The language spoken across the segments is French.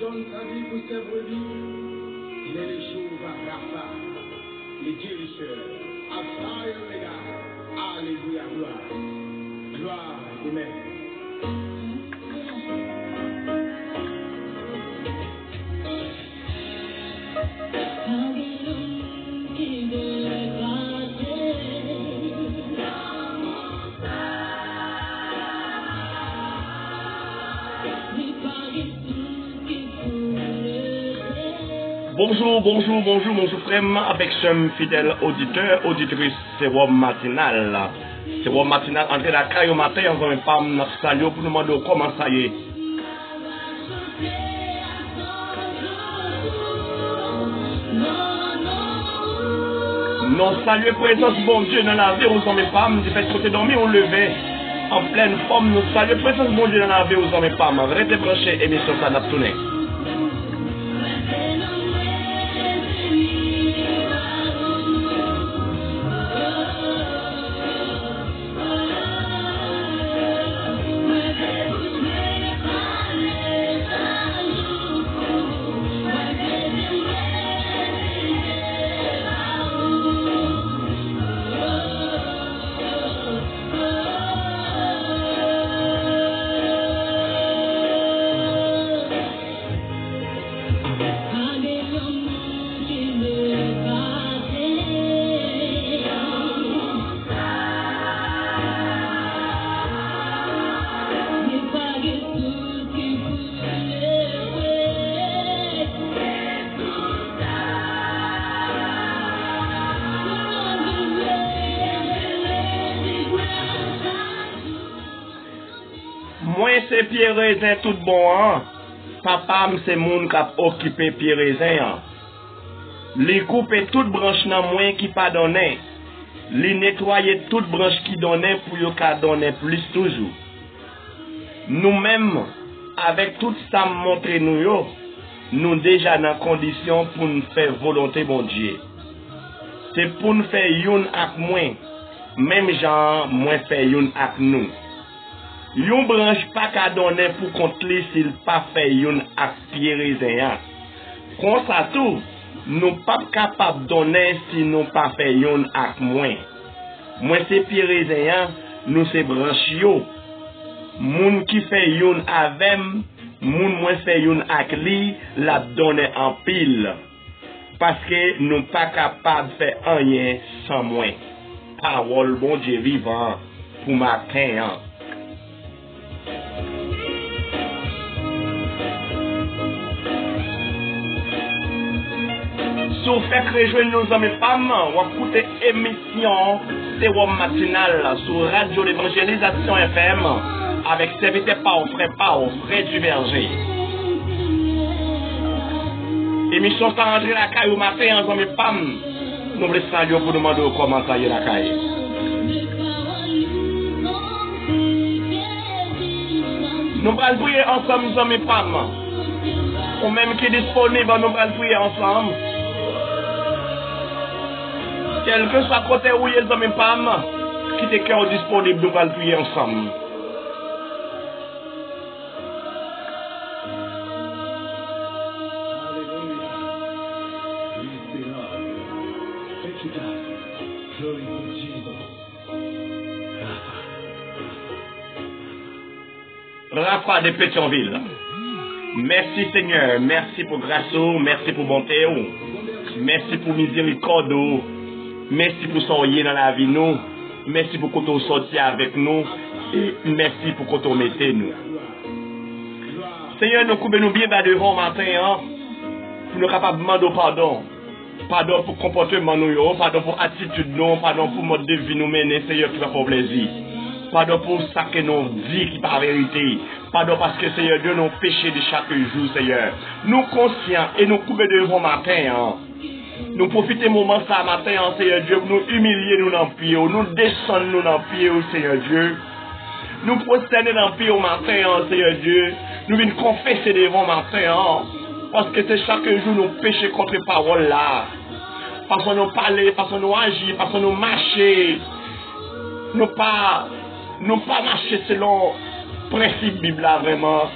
donne sa vie pour ses brebis. Il est le jour à Rapha, les guérisseurs. Alpha et Omega. Alléluia, gloire. Gloire, amen. Bonjour, mon frère, avec ce fidèle auditeur, auditrice, c'est Rome Matinal. C'est Rome Matinal, entrer la caille au matin, on va pas nous saluer pour nous demander comment ça y est. Non, saluer présence, bon Dieu, dans la vie aux hommes et femmes, du fait côté dormir, on levait en pleine forme, nous saluer présence, bon Dieu, dans la vie aux hommes et femmes. Restez branchés, émission ça n'a tourné. C'est Pierre Raisin tout bon, hein? Papa, c'est moun qui a occupé Pierre Raisin, hein? Les couper toute branche nan moins qui pas donné. Les nettoyer toute branche qui donnait pour yo ka donner plus toujours. Nous-mêmes, avec tout ça montré nous yo, nous déjà dans condition pour nous faire volonté bon Dieu. C'est pour nous faire youn ak moins, même genre moins faire youn ak nous. Yon branche pas qu'à donner pour compter s'il pas fait yon ak Pierre Raisin. Comme ça tout, nous pas capable de donner si nous pas fait yon ak moins. Moi c'est Pierre Raisin, nous c'est branche yo. Moun qui fait yon avec, moun moins fait yon ak li, la donner en pile. Parce que nous pas capable de faire rien sans moins. Parole bon Dieu vivant pour matin. Si vous faites rejoindre nos hommes et femmes, vous écoutez émission C'est Rome Matinal sur Radio l'Évangélisation FM avec serviteur par frère du Berger. Émission sans rentrer la caille au matin, nos hommes et femmes. Nous voulons saluer pour demander comment ça y est la caille. Nous allons prier ensemble, nos hommes et femmes. Ou même qui est disponible, nous allons prier ensemble. Quel que soit côté où les hommes et femmes qui te cœur disponible, nous allons prier ensemble. Rapha de Pétionville. Merci Seigneur, merci pour grâce, merci pour bonté, merci pour miséricorde. Merci pour soyez dans la vie nous. Merci pour que vous sortiez avec nous. Et merci pour que vous mettez nous. Seigneur, nous coupons nous bien devant matin. Hein, pour nous capables de demander pardon. Pardon pour comportement nous, pardon pour attitude nous, pardon pour mode de vie nous mener, Seigneur, qui va faire plaisir. Pardon pour ça que nous dit qui par vérité. Pardon parce que Seigneur Dieu nous péché de chaque jour, Seigneur. Nous conscients et nous coupons devant matin. Hein. Nous profitons moment ça matin, Seigneur Dieu, pour nous humilier nous dans le pied, nous descendre nous dans le pied, Seigneur Dieu. Nous prosterner dans le pied au matin, Seigneur Dieu. Nous venons confesser devant matin, parce que c'est chaque jour nous péchons contre parole là. Parce que nous parlons, parce que nous agissons, parce que nous marchons. Nous pas marcher selon le principe Bible là vraiment.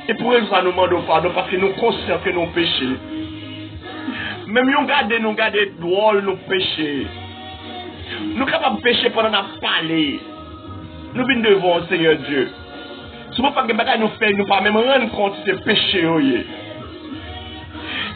Et pour ça, nous demandons pardon parce que nous sommes conscients que nous péchons. Même nous gardons drôle nos péchés. Nous sommes capables de pécher pendant qu'on parlé. Nous venons devant Seigneur Dieu. Si vous ne faites pas nous faire, nous ne pouvons pas même rendre compte que c'est péché.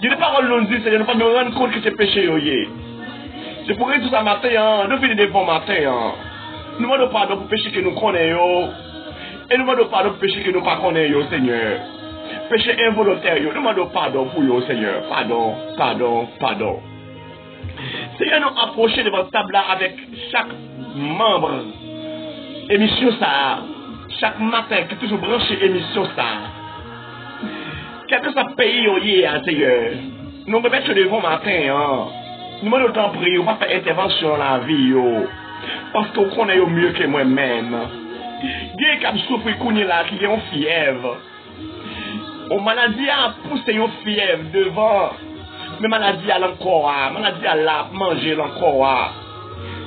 Dieu ne parole nous dit, Seigneur, nous ne pouvons pas même rendre compte que c'est péché. C'est pour tout ça matin, nous venons devant matin. Nous demandons pardon pour péché que nous connaissons. Et nous demandons pardon pour péché que nous ne connaissons pas, Seigneur. Péché involontaire, nous demandons pardon pour vous, Seigneur. Pardon. Seigneur, nous approchons de votre table là avec chaque membre. Émission ça. Chaque matin, qui est toujours branché émission ça. Quel que soit le pays où il y a, Seigneur. Nous remettons devant matin. Nous demandons autant prier, on va faire intervention dans la vie. Parce qu'on connaît mieux que moi-même. Il y a des gens qui souffrent là, qui ont fièvre. On maladie a poussé une fièvre devant. Mais maladie a l'encore. Maladie a la manger l'encore.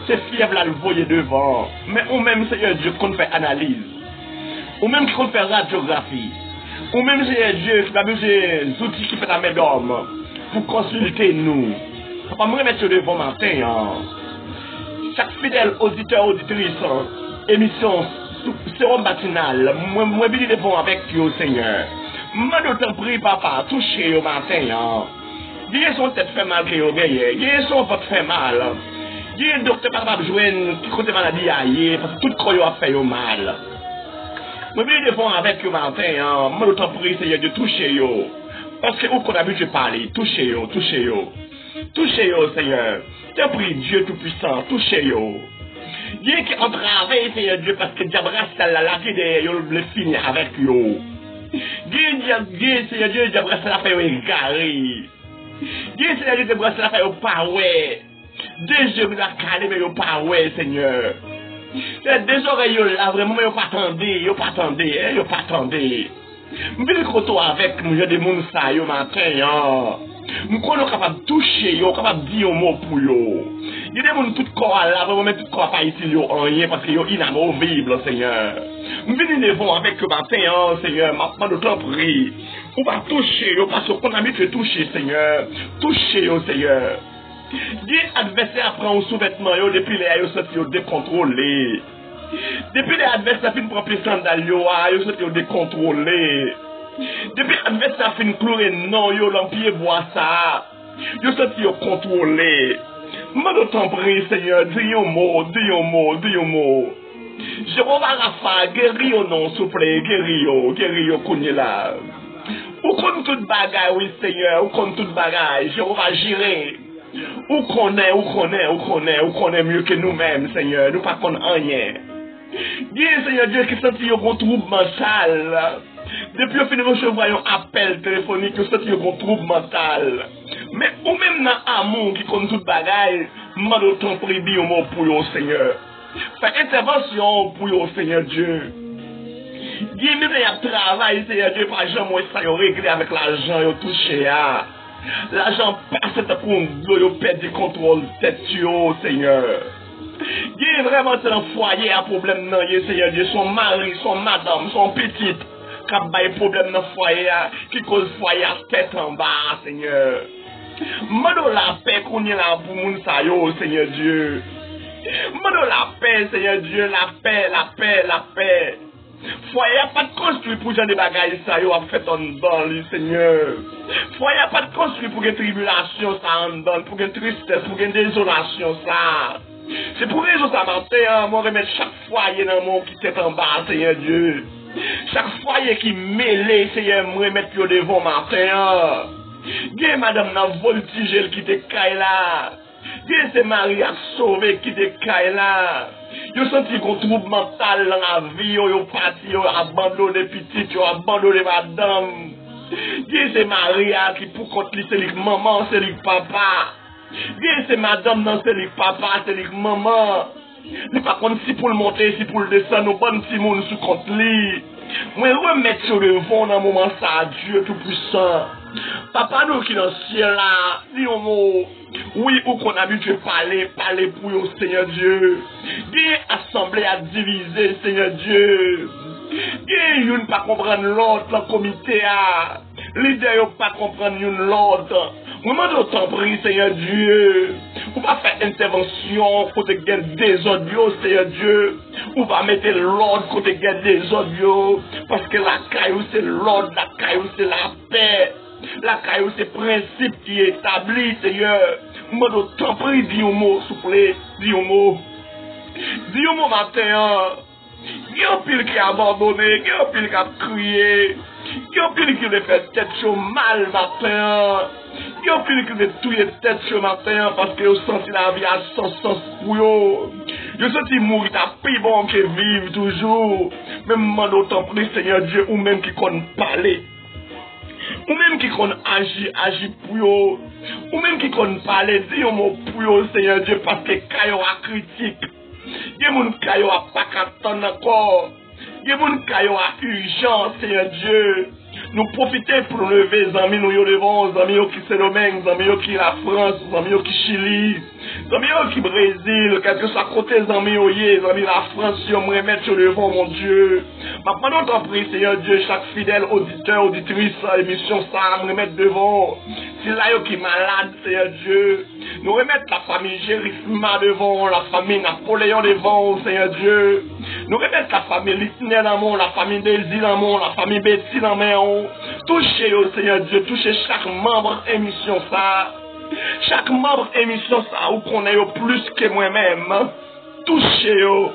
C'est fièvre là le voyer devant. Mais ou même Seigneur Dieu qu'on fait analyse. Ou même qu'on fait radiographie. Ou même Seigneur Dieu qui va besoin des outils qui fait la main d'homme. Pour consulter nous. Papa me remettre devant matin. Chaque fidèle auditeur, auditrice, émission sérum matinal, moi je devant avec vous, Seigneur. Moi d'autant prie, papa, touchez au matin. Dieu son tête fait mal que vous gagnez. Dieu son votre fait mal. Dieu docteur pas capable de jouer qui côté maladie ailleurs parce que tout croyant a fait mal. Moi je devant avec vous matin. Moi d'autant prie, Seigneur, de toucher yo. Parce que vous qu'on a habitué de parler, touchez yo. Touchez yo, Seigneur. Je prie Dieu Tout-Puissant, touchez yo. Dieu qui en travaille, Seigneur Dieu, parce que diable reste là, qui le finit avec yo. Dieu, Seigneur Dieu, diable reste là, fait yo égaré. Dieu, Seigneur Dieu, diable reste là, fait yo pas ouais. Deux yeux la calé, mais yo pas ouais, Seigneur. Deux oreilles là, vraiment, yo pas attendez. Je vais le avec nous, des gens ça, yo matin, nous sommes capables de toucher, yo, capables de dire un mot pour yo. Il y a des gens tout corps là, vraiment tout corps pas ici, yo, rien, parce que yo inamovible, Seigneur. Nous venons devant avec le matin, Seigneur, maintenant de temps prie. On va toucher, yo, parce qu'on a habitué de toucher, Seigneur. Toucher, yo, Seigneur. Dieu adversaire prend un sous-vêtement, yo, depuis les yo, sorti, yo, décontrôlé. Depuis les adversaires fin prend plus scandale, yo, sorti, décontrôlé. Depuis l'adversaire fin clouer non, yo, l'empire boit ça. Yo sorti, yo, contrôlé. Moi, d'autant prie, Seigneur, dis un mot. Jéhovah Rapha, guéris au nom, souffle, guéris au kounye là. Ou qu'on tout bagaille, oui, Seigneur, ou qu'on tout bagaille, Jéhovah Jireh. Ou connaît mieux que nous-mêmes, Seigneur, nous pas qu'on rien. Dieu, Seigneur Dieu, qui senti un trouble mental. Depuis qu'on finit de recevoir un appel téléphonique, on senti un trouble mental. Mais ou même dans l'amour qui compte toute bagaille, moi d'autant prie bien mot pour vous, Seigneur. Fais intervention pour vous, Seigneur Dieu. Dieu, mais il y a travail, Seigneur Dieu, par exemple, moi, ça y a réglé avec l'argent, il a touché, l'argent passe pour un perd du contrôle tête, Seigneur. Dieu, vraiment, c'est un foyer à problème, non, Seigneur Dieu, son mari, son madame, son petite, qui a des problèmes dans le foyer, qui cause foyer à tête en bas, Seigneur. Mano la paix qu'on y a là pour moun sa yo, Seigneur Dieu. Mano la paix, Seigneur Dieu, la paix. Foyer pas de construit pour gens des bagages ça yo a fait en dedans, Seigneur. Foyer pas de construit pour une tribulation ça en dedans, pour une tristesse, pour une désolation ça. C'est pour raison ça matin, moi remettre chaque foyer dans mon qui tête en bas, Seigneur Dieu. Chaque foyer qui mêlé, Seigneur, moi remettre yo devant matin. Dieu, madame, n'a voltigé qui te caille là. Dieu, c'est Marie a sauvé qui te caille là. Yo senti qu'on trouble mental dans la vie, yo parti, yo abandonné petite, yo abandonné madame. Dieu, c'est Marie qui pour contre lui, c'est lui maman, c'est lui papa. Dieu, c'est madame, non, c'est lui papa, c'est lui maman. Nous pas contre si pour le monter, si pour le descendre, nous bonnes petits monde sous contre lui. Moi, remettre sur le fond dans un moment ça, Dieu tout-puissant. Papa nous qui dans le ciel là, dis un mot. Oui, ou qu'on a habitué parler pour vous, Seigneur Dieu. Dieu assemblé à diviser, Seigneur Dieu. Ils ne pas comprendre l'autre comité à. Leader ne pas comprendre l'autre. Moi, je t'en prie, Seigneur Dieu. On va faire intervention côté des audios, Seigneur Dieu. On va mettre l'ordre côté des audios. Parce que la caillou, c'est l'ordre. La caillou, c'est la paix. La caillou, c'est le principe qui est établi, Seigneur. Moi, je t'en prie, dis un mot, s'il vous plaît. Dis un mot. Dis un mot matin. Il y a un pile qui a abandonné. Il y a un pile qui a crié. Il y a un pile qui a fait tête chaud mal matin. Il y a un pile qui a tué tête chaud matin parce que vous sentez la vie à son sens pour vous. Vous sentez mourir à plus bon que vivre toujours. Même moi d'autant plus Seigneur Dieu ou même qui connaît parler. Ou même qui connaît agir pour vous. Ou même qui connaît parler, dis un mot pour vous Seigneur Dieu parce que quand il y a critique. Il y a des gens qui n'ont pas qu'attendre encore. Il y a des gens qui ont urgence, Seigneur Dieu. Nous profitons pour lever les amis, nous devons, les amis qui sont les mêmes, les amis qui la France, les amis qui Chili, les amis qui Brésil, quel que soit côté les amis les amis la France, si on me remet sur le vent, mon Dieu. Maintenant, t'en prie, Seigneur Dieu, chaque fidèle auditeur, auditrice, émission, ça, me remettre devant. Si là, qui est malade, Seigneur Dieu, nous remettre la famille Gérisma devant, la famille Napoléon devant, Seigneur Dieu. Nous remettre la famille Litnel en mon, la famille Désir en mon, la famille Betty en mon. Touchez au Seigneur Dieu, touchez chaque membre émission ça. Chaque membre émission ça, ou qu'on ait plus que moi-même. Touchez au.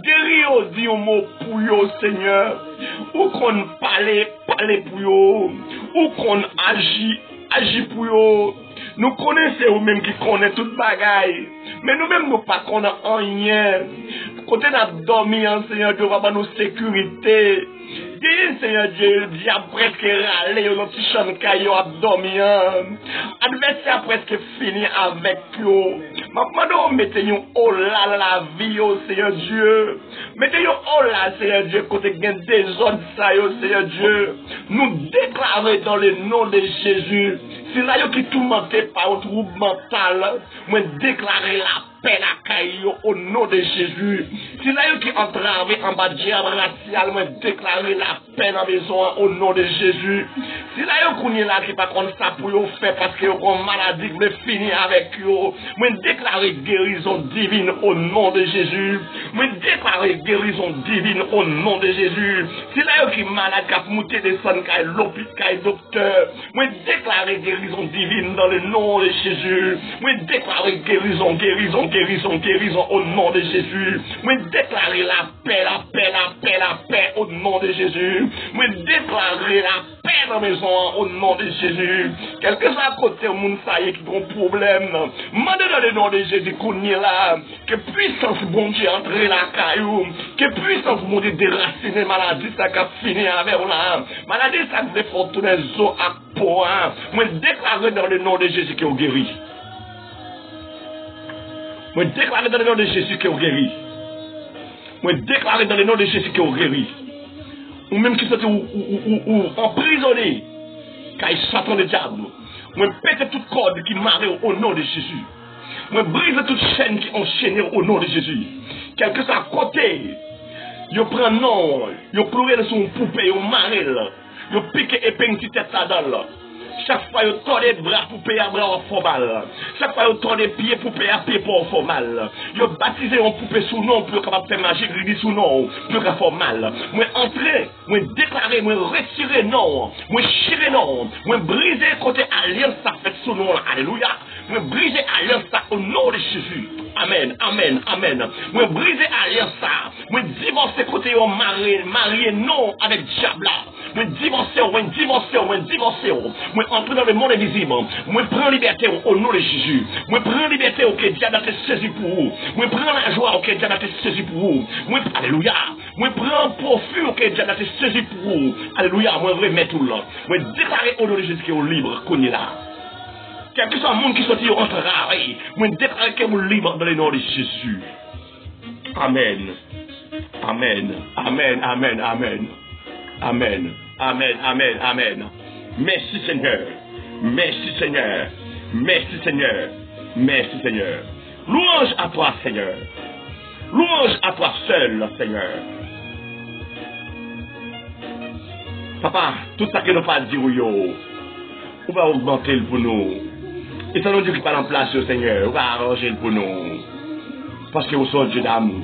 Guéris-au, dis un mot pour yo, Seigneur. Ou qu'on parle pour yo. Ou qu'on agit pour yo. Nous connaissons ou-même qui connaissent toute bagaille. Mais nous-mêmes, nous pas connaissons rien. Côté nous dormir, Seigneur Dieu, va nous sécurité. Seigneur Dieu, le diable presque râlé, le petit champ caillou a dormi. Adversaire presque fini avec eux. Maintenant, mettez-nous oh là la vie, oh Seigneur Dieu. Mettez-nous oh là, Seigneur Dieu, côté des autres, Seigneur Dieu. Nous déclarons dans le nom de Jésus. C'est là qui tourmenté par un trouble mental. Moi, déclarer la paix la caillou au nom de Jésus. C'est là qui entravé en bas de diable racial. Moi, déclarer la paix dans la maison au nom de Jésus. C'est là qu'on est là qui pas comme ça pour vous faire parce que vous avez une maladie qui veut finir avec vous. Moi, déclarer guérison divine au nom de Jésus. Moi, déclarer guérison divine au nom de Jésus. C'est là qui est malade qui a monté des sons, qui est l'hôpital, qui est docteur. Moi, déclarer guérison divine dans le nom de Jésus. Moi, déclarer guérison au nom de Jésus. Moi, déclarer la paix au nom de Jésus. Moi, déclarer la paix dans la maison au nom de Jésus. Quel que soit à côté de monde ça y est qui a un problème, demandez dans le nom de Jésus qu'on y est là, que puissance bon Dieu entre la caillou, que puissance bon Dieu déraciner maladie ça qui a fini avec là. Maladie ça qui fait fort tous les os à point. Moi, déclarer dans le nom de Jésus qui est guéri. Moi, déclarer dans le nom de Jésus qui est guéri. Moi, déclarer dans le nom de Jésus qui est guéri. Ou même qui sont emprisonnés, car ils Satan le diable. Moi, pète toute corde qui marre au nom de Jésus. Moi, brise toute chaîne qui enchaîne au nom de Jésus. Quel que soit à côté, ils prennent non, ils pleurent sur une poupée, ils marrent, ils piquent épingle sur tête là-dedans. Chaque fois, ils tordent les bras pour payer à bras fort mal. Chaque fois, ils tordent les pieds pour payer à pied pour fort mal. Ils baptisent une poupée sous nom pour capable faire magie, gris sous nom pour faire fort mal. Moi, entrer, moi, déclarer, moi, retirer non. Moi, chirer non. Moi, briser côté alliance, ça fait sous nom. Alléluia. Moi, briser alliance, ça au nom de Jésus. Amen, amen, amen. Moi, briser alliance, ça. Moi, divorcer côté au marié non avec diable. Moi, divorcer. Moi, entrer dans le monde invisible. Moi, prends liberté au nom de Jésus. Moi, prends liberté au que Dieu a été saisi pour vous. Moi, prends la joie au que Dieu a été saisi pour vous. Moi, alléluia. Moi, prends profit au que Dieu a été saisi pour vous. Alléluia. Moi, remets tout là. Moi, déclarer au nom de Jésus qui est libre, qu'on est là. Quel que soit le monde qui sortit au travail, moi, déclarer qu'il est libre dans le nom de Jésus. Amen. Amen. Amen. Amen. Amen. Amen. Amen. Amen. Amen. Merci Seigneur. Merci Seigneur. Merci Seigneur. Merci Seigneur. Louange à toi Seigneur. Louange à toi seul Seigneur. Papa, tout ça que nous pas dire, on va augmenter le pour nous. Et ça nous dit qu'il pas en place, Seigneur, on va arranger le pour nous. Parce que vous sommes Dieu d'amour.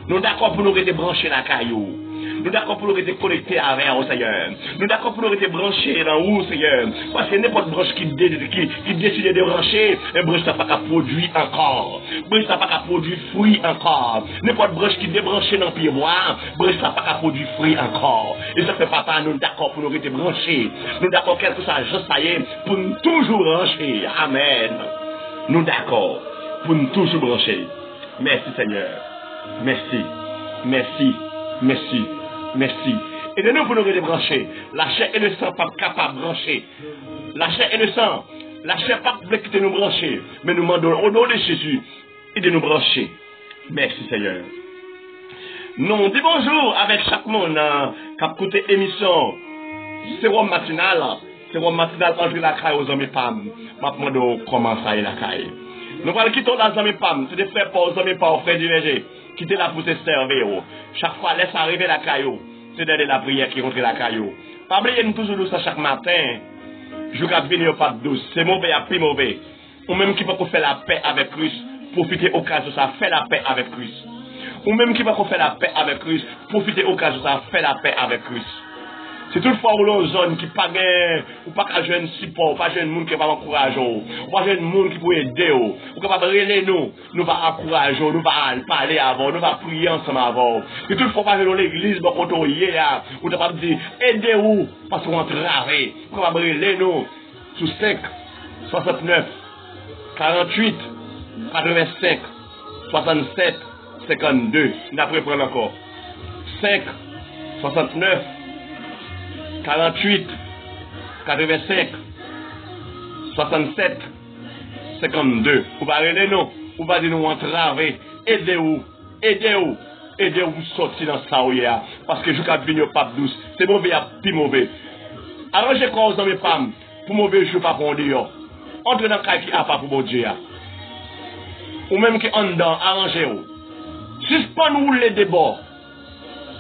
Nous d'accord pour nous rester branchés la caillou. Nous d'accord pour nous rester connectés avec au Seigneur. Nous d'accord pour nous rester branchés dans où, Seigneur. Parce que n'importe branche qui décide de brancher, une branche n'a pas qu'à produire encore. Branche n'a pas qu'à produire fruit encore. N'importe branche qui débranche dans le pied bois, branche n'a pas qu'à produire fruit encore. Et ça fait papa, nous d'accord pour nous rester branchés. Nous d'accord quelque chose, juste ça y est, pour nous toujours brancher. Amen. Nous d'accord pour nous toujours brancher. Merci Seigneur. Merci. Merci. Merci. Merci. Et de nous pour nous débrancher. La chair et le sang pas capable de brancher. La chair et le sang. La chair pas quitter nous brancher. Mais nous demandons au nom de Jésus et de nous brancher. Merci Seigneur. Nous disons bonjour avec chaque monde qui a écouté l'émission Sérum matinal. Sérum matinal entre la caille aux amis PAM. Maintenant, comment ça est la caille. Nous allons quitter les amis PAM. C'est des frères pas aux amis pas aux frères du verger. Quitter la pour se servir. Chaque fois, laisse arriver la caillou. C'est de la prière qui rentre la caillou. Pas oublier nous toujours ça chaque matin. Je vais venir au pape douce. C'est mauvais à plus mauvais. Ou même qui va faire la paix avec Christ. Profiter au cas de ça. Faire la paix avec Christ. Ou même qui va faire la paix avec Christ. Profiter au cas de ça. Faire la paix avec Christ. C'est toutefois une zone qui pas gain, ou pas qu'un jeune support, ou pas jeune monde qui va encourager, ou pas jeune monde qui peut aider, ou capable relayer nous va encourager, nous va parler avant, nous va prier ensemble avant. C'est toutefois pas dans l'église, bon quand on y est, ou capable dire aidez-vous parce qu'on travaille, ou capable relayer nous sous 5 69 48 85 67 52. D'après prendre encore 5 69 48, 85, 67, 52. Vous va aller nous, vous va dire nous entraver, aidez-vous, aidez-vous, aidez-vous sortir dans ça où il y a. Parce que je ne peux venir au pape douce, c'est mauvais à plus mauvais. Arrangez quoi aux amis femmes, pour mauvais je ne pas pour dire. Entrez dans le cas qui a pas pour bon Dieu. Ou même qui en dedans, arrangez-vous. Suspendez-vous les débats.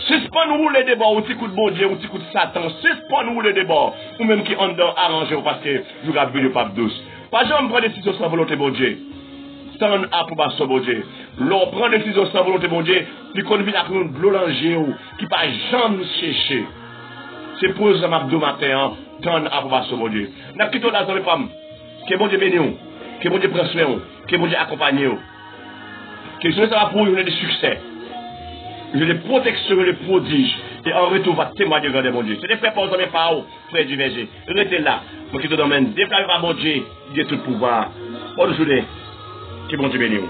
Suspendez-vous les débats, ou petit coup de bon Dieu, ou petit coup de Satan, suspendez-vous les débats, ou même qui en dedans, arrangez-vous parce que je vais venir le pape douce. Pas jamais prendre des décisions sans volonté bon Dieu. Stand up pour passer bon Dieu. L'on prend des décisions sans volonté bon Dieu, puis qu'on vient à nous blolanger ou qui pas jamais nous chercher. C'est pour ça que je matin, stand up pour passer bon Dieu. N'a quitté la zone femme. Que bon Dieu bénisse, que bon Dieu prenne soin, que bon Dieu accompagne. Que ce soit pour vous des succès. Je les protections, les prodiges. Et en retour, va témoigner de mon Dieu. C'est des frères, pas aux amis, pas aux frères du verger. Restez là. Moi qui te demande, déplace à mon Dieu. Il y a tout pouvoir. Bonne journée. Que bon Dieu bénisse.